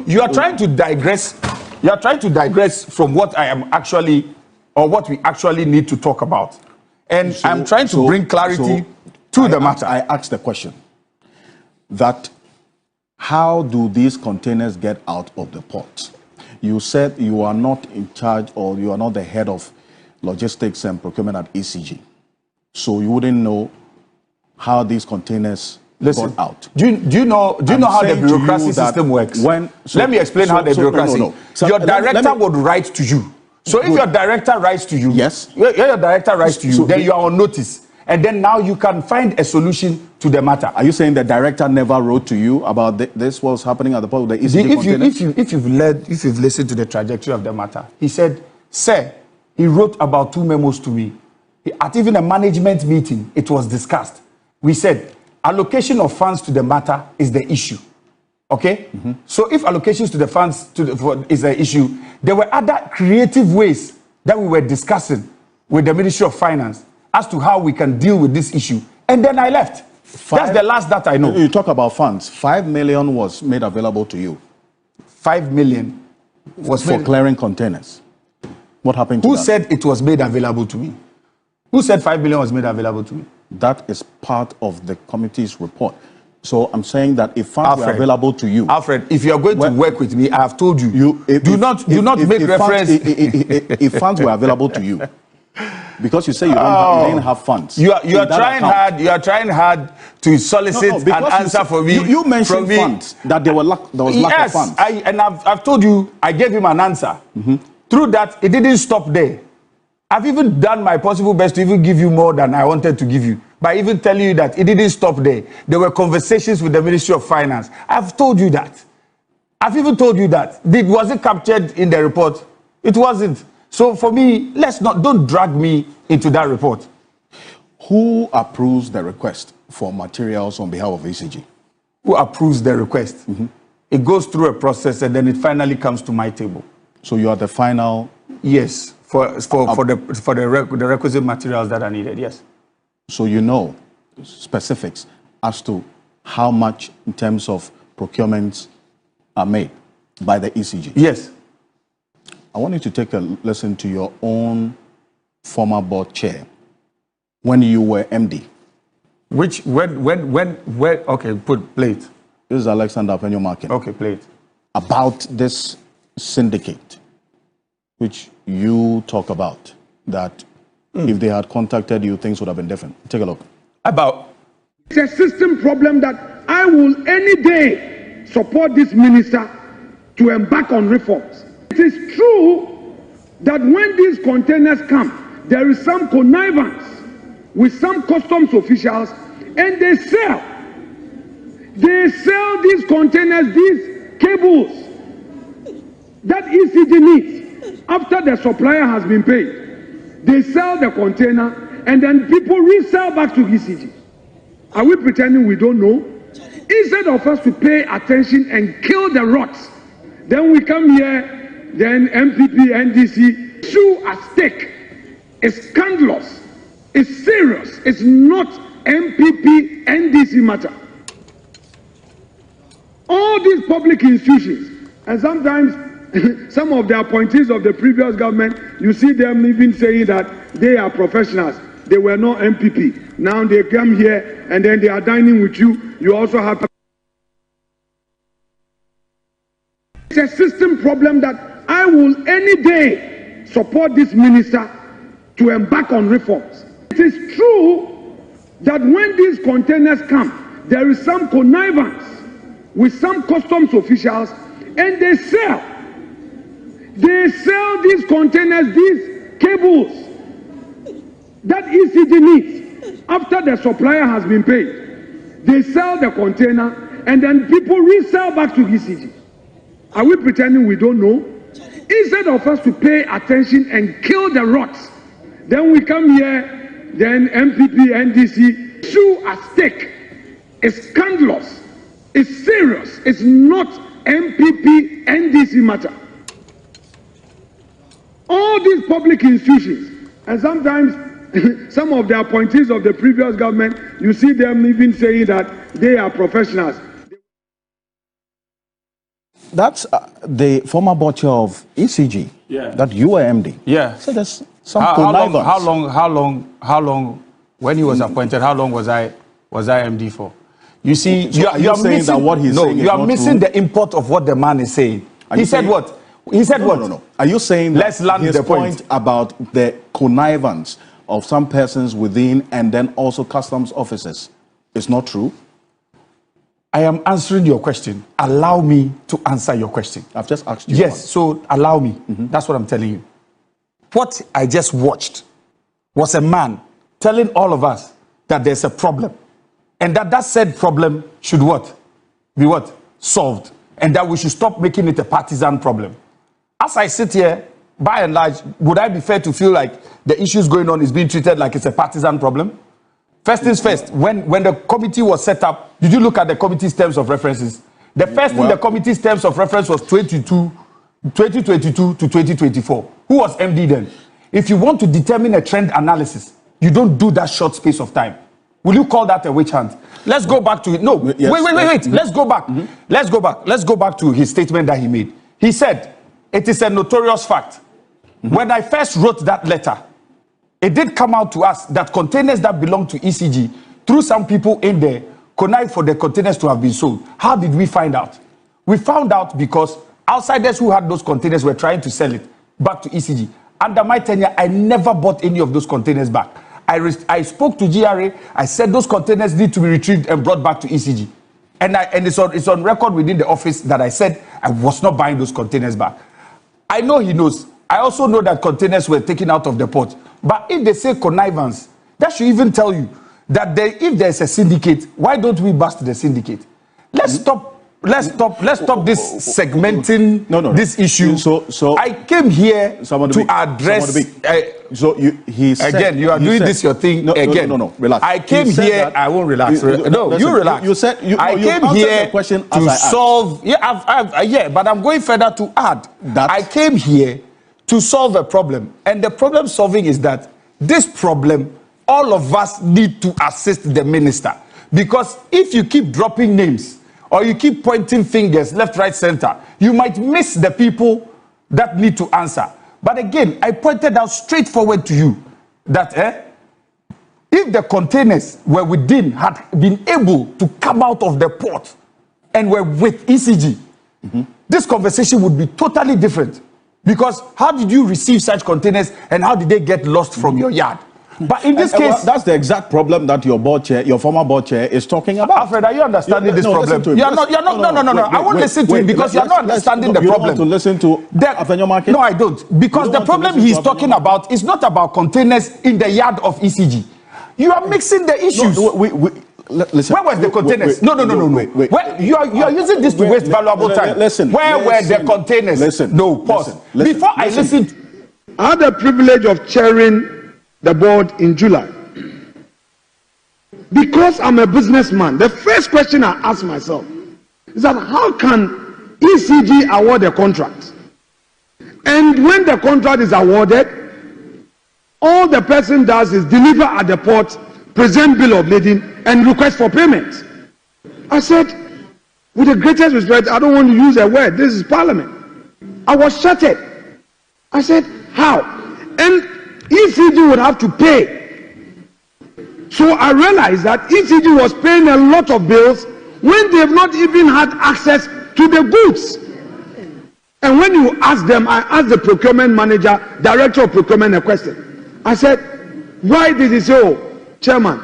you are trying to digress. You are trying to digress from what I am actually, or what we actually need to talk about. And I'm trying to bring clarity to the matter. I asked the question that how do these containers get out of the port? You said you are not in charge, or you are not the head of logistics and procurement at ECG. So you wouldn't know how these containers got out. Do you know how the bureaucracy system works? Let me explain how the bureaucracy. No. So your director would write to you. So if your director writes to you, yes, your director writes to you, then you are on notice, and then now you can find a solution to the matter. Are you saying the director never wrote to you about this was happening at the port of the ECG container? If you've listened to the trajectory of the matter, he said, "Sir, he wrote about 2 memos to me. At even a management meeting, it was discussed. We said allocation of funds to the matter is the issue." Okay? Mm-hmm. So if allocations to the funds is the issue, there were other creative ways that we were discussing with the Ministry of Finance as to how we can deal with this issue. And then I left. That's the last that I know. You talk about funds. 5 million was made available to you. 5 million was for clearing containers. What happened to that? Who said it was made available to me? Who said 5 million was made available to me? That is part of the committee's report. So I'm saying that if funds were available to you, Alfred, if you are going to work with me, I have told you, do not make reference. If funds were available to you, because you say you didn't have funds. You are trying hard. You are trying hard to solicit an answer for me. You mentioned funds, that there was lack of funds. I've told you, I gave him an answer. Mm-hmm. Through that, it didn't stop there. I've even done my possible best to even give you more than I wanted to give you, by even telling you that it didn't stop there. There were conversations with the Ministry of Finance. I've told you that. I've even told you that. Was it captured in the report? It wasn't. So for me, don't drag me into that report. Who approves the request for materials on behalf of ECG? Who approves the request? Mm-hmm. It goes through a process and then it finally comes to my table. So you are the final? Yes, for the requisite materials that are needed, yes. So you know specifics as to how much in terms of procurements are made by the ECG? Yes. I want you to take a listen to your own former board chair when you were MD. Okay, play it. This is Alexander Penyomarkin. Okay, play it. About this syndicate, which you talk about, that if they had contacted you, things would have been different. Take a look. It's a system problem that I will any day support this minister to embark on reforms. It is true that when these containers come, there is some connivance with some customs officials, and they sell these containers, these cables that ECG needs after the supplier has been paid. They sell the container and then people resell back to ECG. Are we pretending we don't know? Instead of us to pay attention and kill the rots, then we come here, then MPP, NDC, issue at stake is scandalous, it's serious, it's not MPP, NDC matter. All these public institutions, and sometimes some of the appointees of the previous government, you see them even saying that they are professionals. They were not MPP. Now they come here and then they are dining with you. You also have... It's a system problem that I will any day support this minister to embark on reforms. It is true that when these containers come, there is some connivance with some customs officials, and they sell these containers, these cables that ECG needs after the supplier has been paid. They sell the container and then people resell back to ECG. Are we pretending we don't know? Instead of us to pay attention and kill the rots, Then we come here, then MPP, NDC, issue at stake. It's scandalous. It's serious. It's not MPP, NDC matter. All these public institutions, and sometimes some of the appointees of the previous government, you see them even saying that they are professionals. That's the former board chair of ECG. Yeah. That you were MD. Yeah. So there's some How connivance. long, when he was appointed, how long was I MD for? You see, So are you saying that what he's saying is you are not missing true? the import of what the man is saying. He said saying- what? He said what? No. Are you saying Let's that land his the point. about the connivance of some persons within and then also customs officers is not true? I am answering your question. Allow me to answer your question. I've just asked you. Yes, so allow me. That's what I'm telling you. What I just watched was a man telling all of us that there's a problem, and that said problem should what? Be what? Solved. And that we should stop making it a partisan problem. As I sit here, by and large, would I be fair to feel like the issues going on is being treated like it's a partisan problem? First things first, when the committee was set up, did you look at the committee's terms of references? The first thing the committee's terms of reference was 2022 to 2024. Who was MD then? If you want to determine a trend analysis, you don't do that short space of time. Will you call that a witch hunt? Let's go back to it. No, Yes. wait. Let's go back. Let's go back. Let's go back to his statement that he made. He said, it is a notorious fact. When I first wrote that letter, it did come out to us that containers that belong to ECG, through some people in there, connived for the containers to have been sold. How did we find out? We found out because outsiders who had those containers were trying to sell it back to ECG. Under my tenure, I never bought any of those containers back. I spoke to GRA. I said those containers need to be retrieved and brought back to ECG. And it's on record within the office that I said I was not buying those containers back. I know he knows. I also know that containers were taken out of the port. But if they say connivance, that should even tell you that if there's a syndicate, why don't we bust the syndicate? Let's stop this segmenting this issue. So I came here to address. He said, again, you are doing this your thing again. No, relax. I came here. I won't relax. You relax. You said I came here to solve. Yeah, but I'm going further to add that I came here to solve a problem, and the problem solving is that this problem, all of us need to assist the minister, because if you keep dropping names or you keep pointing fingers left, right, center, you might miss the people that need to answer. But again, I pointed out straightforward to you that if the containers were within, had been able to come out of the port and were with ECG, this conversation would be totally different. Because how did you receive such containers and how did they get lost from your yard? But in this case, that's the exact problem that your former board chair is talking about. Alfred, are you understanding this problem? No. I won't listen to him because you're not understanding the problem. You don't want to listen to Afenyo Market? No, I don't. Because the problem he's talking about is not about containers in the yard of ECG. You are mixing the issues. Listen, where was the containers? No. Wait. You are using this to waste valuable time. Where were the containers? Pause. Before I listen. I had the privilege of chairing the board in July. Because I'm a businessman, the first question I ask myself is that how can ECG award a contract? And when the contract is awarded, all the person does is deliver at the port, present bill of lading, and request for payment. I said, with the greatest respect, I don't want to use a word. This is Parliament. I was shattered. I said, how? And ECG would have to pay. So I realized that ECG was paying a lot of bills when they've not even had access to the goods. And when you ask them, I asked the procurement manager, director of procurement, a question. I said, why did he say, oh, Chairman,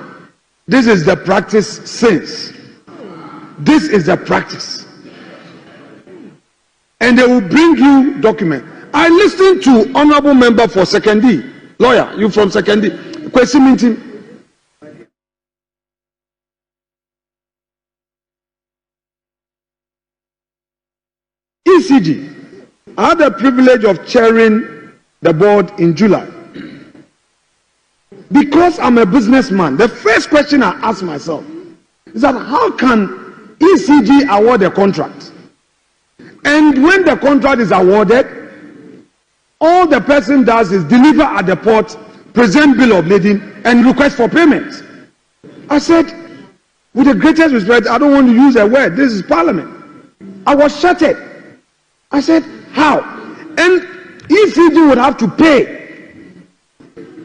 this is the practice since. This is the practice. And they will bring you document. I listened to honorable member for Second D, lawyer, you from Second D, question meeting. ECG, I had the privilege of chairing the board in July. because I'm a businessman, the first question I ask myself is that how can ECG award a contract? And when the contract is awarded, all the person does is deliver at the port, present bill of lading, and request for payment. I said, with the greatest respect, I don't want to use a word. This is Parliament. I was shattered. I said, how? And ECG would have to pay.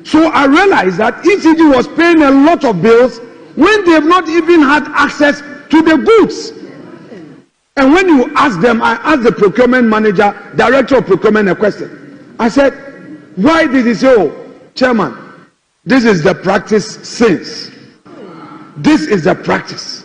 So I realized that ECG was paying a lot of bills when they have not even had access to the goods. And when you ask them, I asked the procurement manager, director of procurement, a question. I said, why did he say, oh, chairman, this is the practice since. This is the practice.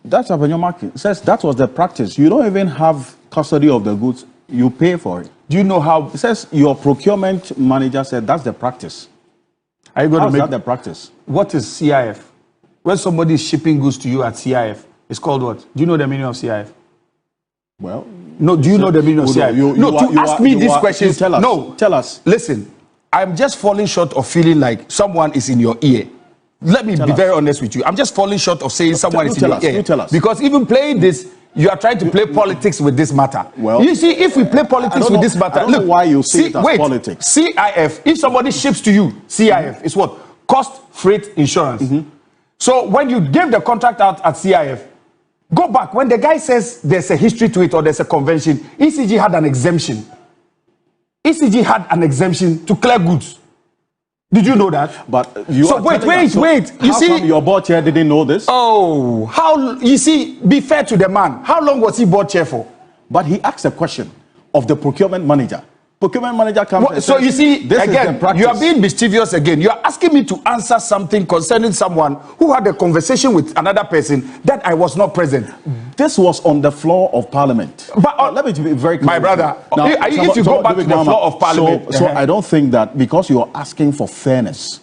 That's what your market says. That was the practice. You don't even have custody of the goods. You pay for it. Do you know how? It says your procurement manager said that's the practice. Are you going to make that the practice? What is CIF? When somebody is shipping goods to you at CIF, it's called what? Do you know the meaning of CIF? Well, no. Do you know the meaning of CIF? Ask me these questions. Tell us. No, tell us. Listen, I'm just falling short of feeling like someone is in your ear. Let me be very honest with you. I'm just falling short of saying someone is in your ear. You tell us. Because even playing this, you are trying to play politics with this matter. Well, you see, if we play politics with this matter, I don't know why you see it as politics. CIF, if somebody ships to you, CIF is what? Cost, freight, insurance. So when you give the contract out at CIF, go back. When the guy says there's a history to it or there's a convention, ECG had an exemption. ECG had an exemption to clear goods. Did you know that? But you so wait. You how see, come your board chair didn't know this? Oh, how you see? Be fair to the man. How long was he board chair for? But he asked a question of the procurement manager. Procurement manager comes. Well, so you see, again, you are being mischievous again. You are asking me to answer something concerning someone who had a conversation with another person that I was not present. This was on the floor of Parliament. But let me be very clear. My brother, now, if you go back to the floor of Parliament, so I don't think that because you are asking for fairness,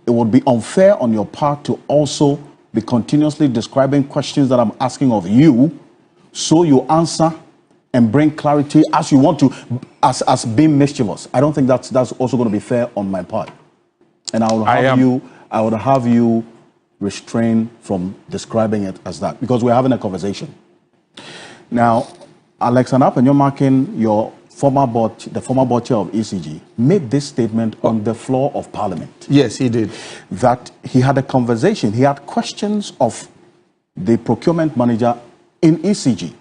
it would be unfair on your part to also be continuously describing questions that I'm asking of you, so you answer and bring clarity as you want to, as being mischievous. I don't think that's also going to be fair on my part, and I would have you restrain from describing it as that, because we're having a conversation. Now, Alex Anap, and you're marking the former board chair of ECG, made this statement on the floor of Parliament. Yes, he did. That he had a conversation, he had questions of the procurement manager in ECG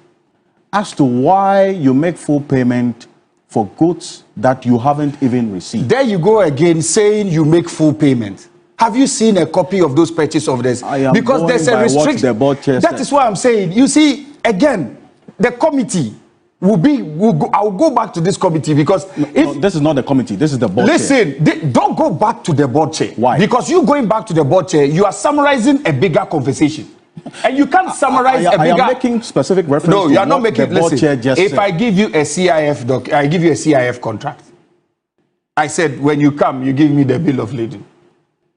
as to why you make full payment for goods that you haven't even received. There you go again, saying you make full payment. Have you seen a copy of those purchase orders? Because there's a restriction. That is what I'm saying. You see, again, the committee I'll go back to this committee, because this is not the committee, this is the board chair. Listen, don't go back to the board chair. Why? Because you going back to the board chair, you are summarizing a bigger conversation. And you can't summarize a bigger... I am making specific reference to you are not making, the board chair just said. I give you a CIF I give you a CIF contract. I said, when you come, you give me the bill of lading.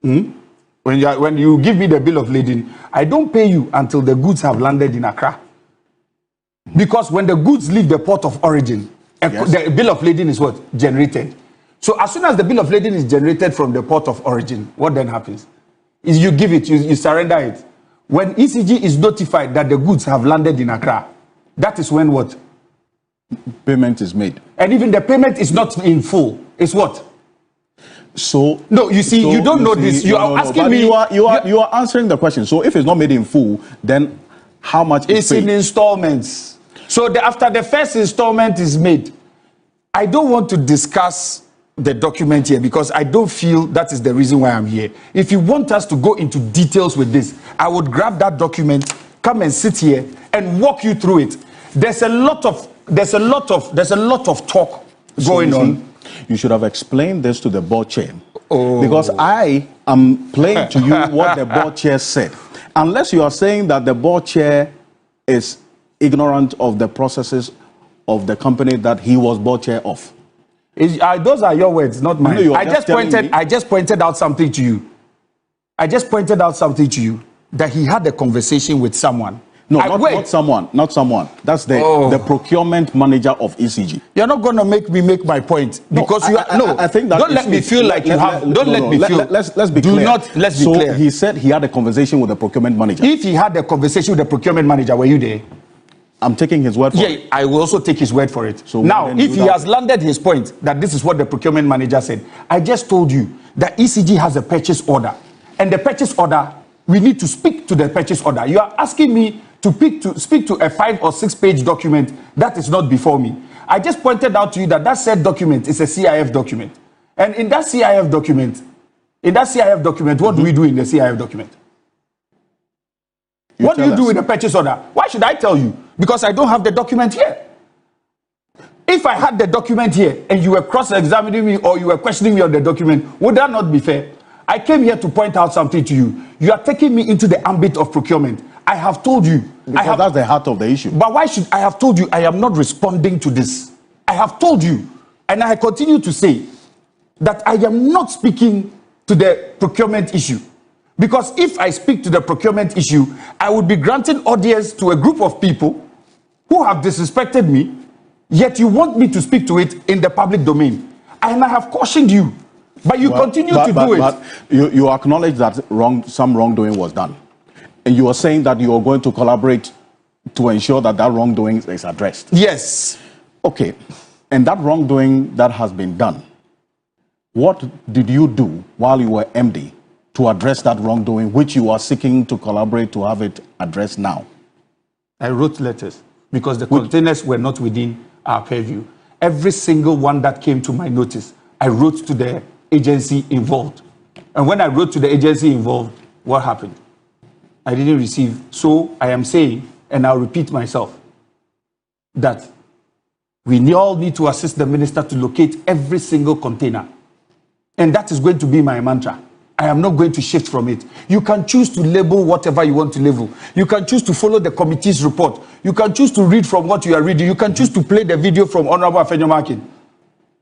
When you give me the bill of lading, I don't pay you until the goods have landed in Accra. Because when the goods leave the port of origin, the bill of lading is what? Generated. So as soon as the bill of lading is generated from the port of origin, what then happens? Is you give it, you surrender it. When ECG is notified that the goods have landed in Accra, that is when what? Payment is made. And even the payment is not in full. It's what? So no, you see, you don't know this. You are asking me. You are answering the question. So if it's not made in full, then how much is paid? It's in installments. So after the first installment is made, I don't want to discuss the document here, because I don't feel that is the reason why I'm here. If you want us to go into details with this, I would grab that document, come and sit here and walk you through it. There's a lot of talk going on. You should have explained this to the board chair, because I am playing to you what the board chair said. Unless you are saying that the board chair is ignorant of the processes of the company that he was board chair of. Those are your words, not mine. No, I just pointed out something to you. I just pointed out something to you, that he had a conversation with someone No, not someone. That's the procurement manager of ECG. You're not going to make me make my point because I think that don't let me feel like you have. Don't let me feel. Let's be clear. Let's be clear. So he said he had a conversation with the procurement manager. If he had a conversation with the procurement manager, were you there? I'm taking his word for it. Yeah, I will also take his word for it. So now, if he has landed his point that this is what the procurement manager said, I just told you that ECG has a purchase order, and the purchase order, we need to speak to the purchase order. You are asking me to speak to a 5 or 6 page document that is not before me. I just pointed out to you that said document is a CIF document. And in that CIF document, what do we do in the CIF document? What do you do with the purchase order? Why should I tell you? Because I don't have the document here. If I had the document here and you were cross-examining me or you were questioning me on the document, would that not be fair? I came here to point out something to you. You are taking me into the ambit of procurement. I have told you. Because that's the heart of the issue. But why should I have told you I am not responding to this? I have told you, and I continue to say that I am not speaking to the procurement issue. Because if I speak to the procurement issue, I would be granting audience to a group of people who have disrespected me, yet you want me to speak to it in the public domain. And I have cautioned you, but you continue to do it. But you acknowledge that some wrongdoing was done. And you are saying that you are going to collaborate to ensure that wrongdoing is addressed. Yes. Okay. And that wrongdoing that has been done, what did you do while you were MD to address that wrongdoing, which you are seeking to collaborate to have it addressed now? I wrote letters because the containers were not within our purview. Every single one that came to my notice, I wrote to the agency involved. And when I wrote to the agency involved, what happened? I didn't receive. So I am saying, and I'll repeat myself, that we all need to assist the minister to locate every single container. And that is going to be my mantra. I am not going to shift from it. You can choose to label whatever you want to label. You can choose to follow the committee's report. You can choose to read from what you are reading. You can choose to play the video from Honorable Afenyomakin.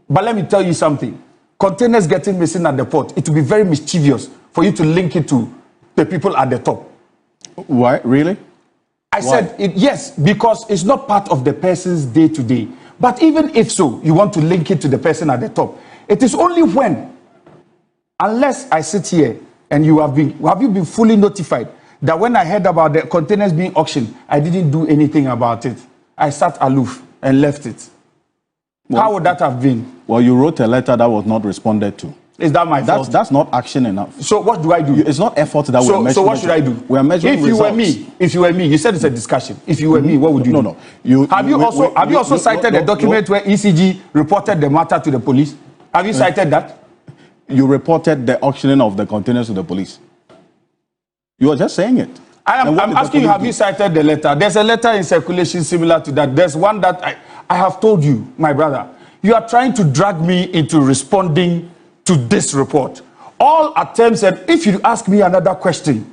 But let me tell you something. Containers getting missing at the port, it will be very mischievous for you to link it to the people at the top. Why? Really? I said, yes, because it's not part of the person's day-to-day. But even if so, you want to link it to the person at the top. It is only when, unless I sit here and have you been fully notified that when I heard about the containers being auctioned, I didn't do anything about it. I sat aloof and left it. Well, how would that have been? Well, you wrote a letter that was not responded to. Is that my fault? That's not action enough. So what do I do? It's not effort that we're measuring. So what should I do? We are measuring results. If you were me, you said it's a discussion. If you were me, what would you do? No. Have you also cited a document where ECG reported the matter to the police? Have you cited that? You reported the auctioning of the containers to the police. You are just saying it. I'm asking you, have you cited the letter? There's a letter in circulation similar to that. There's one that I have told you, my brother. You are trying to drag me into responding to this report. All attempts, and if you ask me another question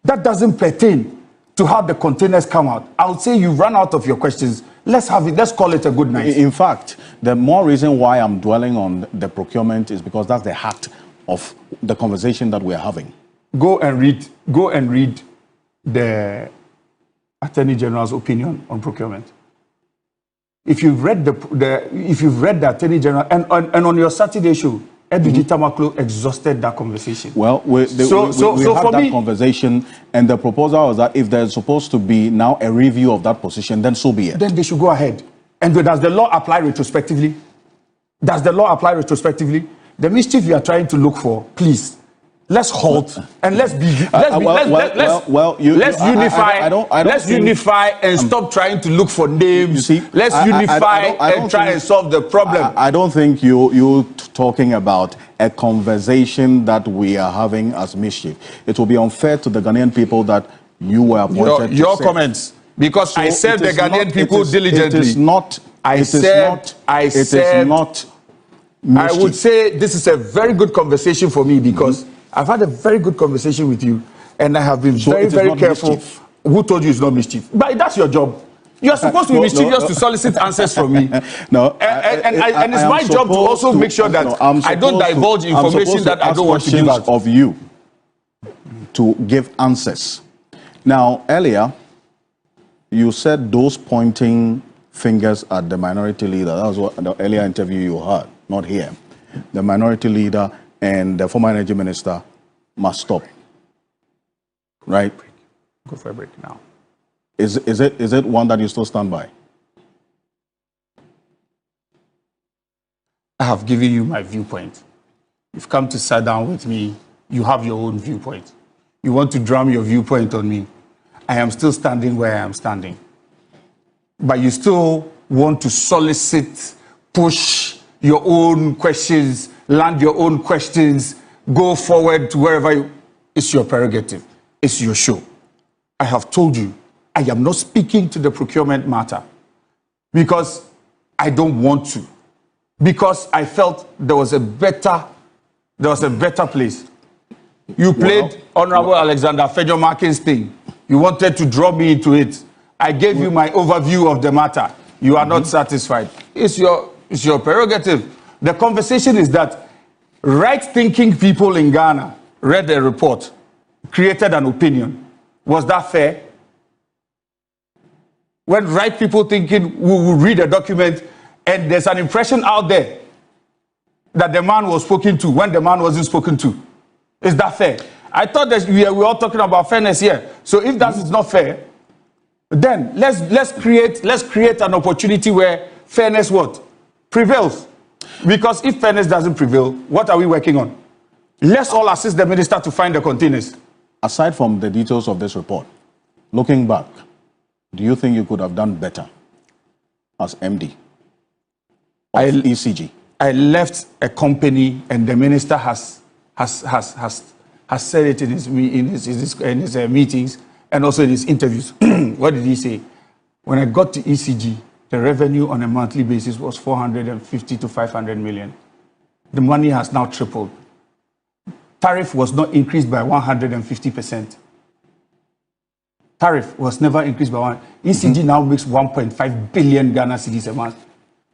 that doesn't pertain to how the containers come out, I'll say you run out of your questions. Let's have it. Let's call it a good night. In fact, the more reason why I'm dwelling on the procurement is because that's the heart of the conversation that we're having. Go and read the Attorney General's opinion on procurement. If you've read the Attorney General and on your Saturday show, Edwin Tamaklo exhausted that conversation. Well, we had that conversation, and the proposal was that if there's supposed to be now a review of that position, then so be it. Then they should go ahead. And does the law apply retrospectively? Does the law apply retrospectively? The mischief you are trying to look for, please, let's halt and let's unify and stop trying to look for names. You see, let's unify and try and solve the problem. I don't think you're talking about a conversation that we are having as mischief. It will be unfair to the Ghanaian people that you were appointed to your comments, because so I served the Ghanaian people diligently. It is not. I would say this is a very good conversation for me because I've had a very good conversation with you, and I have been very careful. Mischief. Who told you it's not mischief? But that's your job. You're supposed to be mischievous to solicit answers from me. And it's my job to also make sure that I don't divulge information that I don't want to give out. Of you to give answers. Now, earlier, you said those pointing fingers at the minority leader. That was what the earlier interview you heard, not here. The minority leader and the former energy minister must stop. Right? Go for a break now. Is it one that you still stand by? I have given you my viewpoint. You've come to sit down with me. You have your own viewpoint. You want to drum your viewpoint on me. I am still standing where I am standing. But you still want to solicit, push your own questions, land your own questions, go forward to wherever you... It's your prerogative. It's your show. I have told you, I am not speaking to the procurement matter because I don't want to. Because I felt there was a better place. You played Honorable Alexander Fejo-Markin's thing. You wanted to draw me into it. I gave you my overview of the matter. You are not satisfied. It's your prerogative. The conversation is that right-thinking people in Ghana read a report, created an opinion. Was that fair? When right people thinking we will read a document and there's an impression out there that the man was spoken to when the man wasn't spoken to. Is that fair? I thought that we were all talking about fairness here. So if that is not fair, then let's create an opportunity where fairness what? Prevails. Because if fairness doesn't prevail, what are we working on? Let's all assist the minister to find the containers. Aside from the details of this report, looking back, do you think you could have done better as MD of ECG? I left a company, and the minister has said it in his meetings and also in his interviews. What did he say? When I got to ECG, the revenue on a monthly basis was 450 to 500 million. The money has now tripled. Tariff was not increased by 150%. Tariff was never increased by one. ECG now makes 1.5 billion Ghana cedis a month.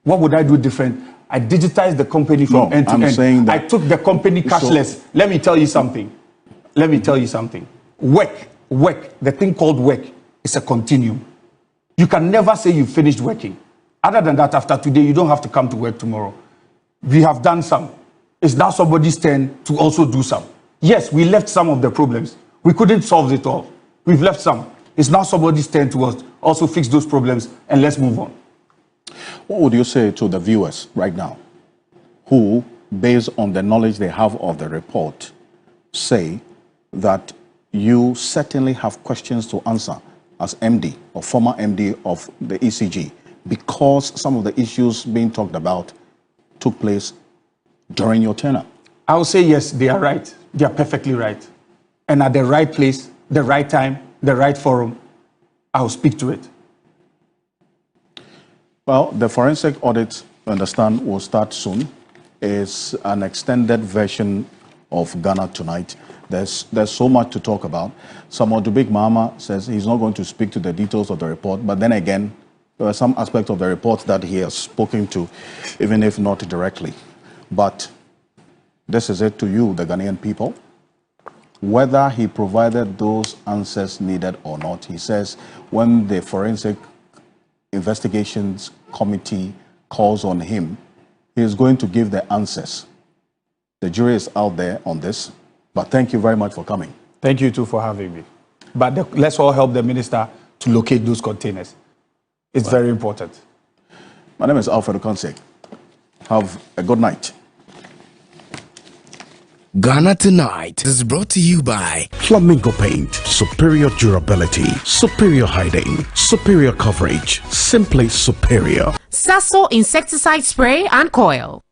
What would I do different? I digitized the company from end to end. I took the company cashless. Let me tell you something. Work, the thing called work is a continuum. You can never say you finished working. Other than that, after today, you don't have to come to work tomorrow. We have done some. It's now somebody's turn to also do some. Yes, we left some of the problems. We couldn't solve it all. We've left some. It's now somebody's turn to also fix those problems, and let's move on. What would you say to the viewers right now who, based on the knowledge they have of the report, say that you certainly have questions to answer as MD or former MD of the ECG because some of the issues being talked about took place during your tenure? I would say yes, they are right. They are perfectly right. And at the right place, the right time, the right forum, I will speak to it. Well, the forensic audit, I understand, will start soon. It's an extended version of Ghana Tonight. There's so much to talk about. Samuel Dubik Mahama says he's not going to speak to the details of the report, but then again, there are some aspects of the report that he has spoken to, even if not directly. But this is it to you, the Ghanaian people. Whether he provided those answers needed or not, he says when the Forensic Investigations Committee calls on him, he is going to give the answers. The jury is out there on this, but thank you very much for coming. Thank you too for having me. But let's all help the minister to locate those containers. It's very important. My name is Alfred Okonse. Have a good night. Ghana Tonight is brought to you by Flamingo Paint. Superior durability, superior hiding, superior coverage, simply superior. Sasso insecticide spray and coil.